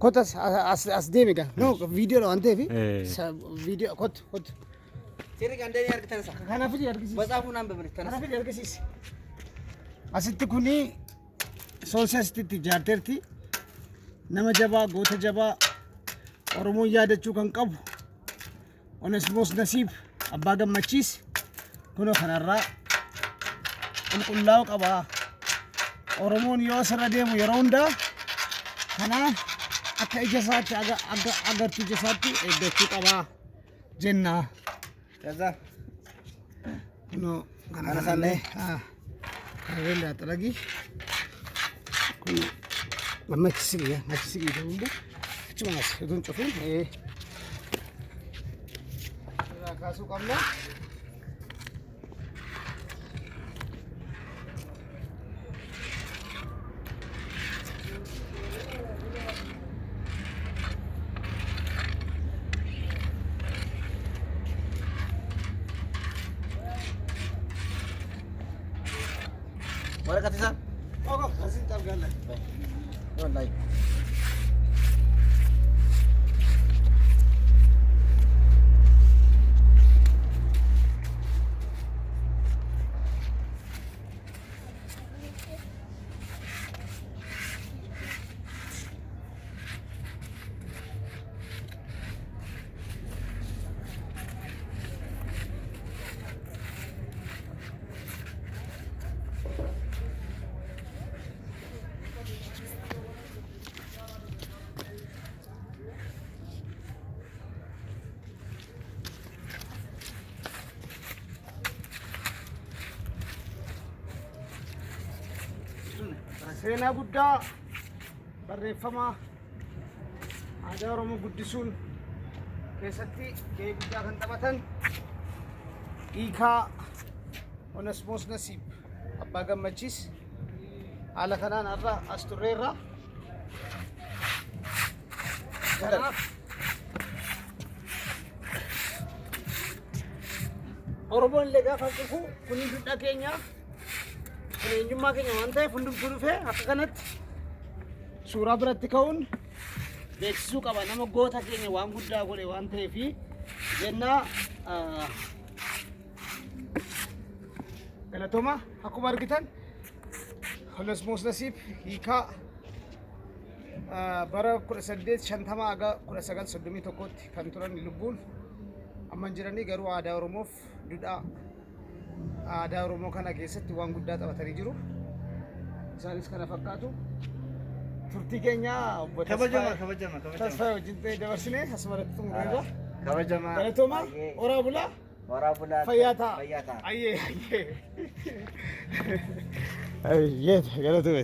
kotas as deemiga no video lo ante fi video kot sirri gandeni argitansa kana fi argisi መጽሐፉን አንብብልኝ kana fi argisi asitti kuni soosiyalistitti jaarterti nama jabaa goota jabaa oromoon yaadachuu kan qabu Onesmoos Nasiib abbaa gammachiis kunoo kanarraa qulqullaa'uu qaba oromoon yoo asirra deemu yeroo hundaa kanaaf akka ija isaatti agartu ija isaatti eeggachuu qaba jenna. Kaza kunoo kanarraallee kanarraallee axalagi kun amma achi siqii ta'uu hunda achumaas utuun cufuun irraa kaasuu qabna. ወረቀት ይዛል ከዚህ እንጠርጋለን ወላሂ seenaa guddaa barreeffama aadaa Oromoo guddisuun keessatti gahee guddaa kan taphatan hiikaa Onesmoos Nasiib abbaa gammachiis haala kanaan har'a as turreerra. Kanaaf Oromoon illee gaafa dhufu kuni duudhaa keenya eenyummaa keenya waan ta'eef hundumtuu dhufee akka kanatti suuraa biratti ka'uun beeksisuu qaba nama goota keenya waan guddaa godhe waan ta'eef jennaa galatooma akkuma argitan Onesmoos Nasiib hiikaa bara 1850 haga 1931tti kan turan lubbuun amma jiranii garuu aadaa Oromoof duudhaa aadaa Oromoo kana keessatti waan guddaa taphatanii jiru. Isaanis kana fakkaatu. Turtii keenya kabajama tasfaa wajjin ta'ee dabarsine asumarratti xumurreerra. kabajama Galatooma oraa bulaa fayyaa ta'a. Ayyee galatooma.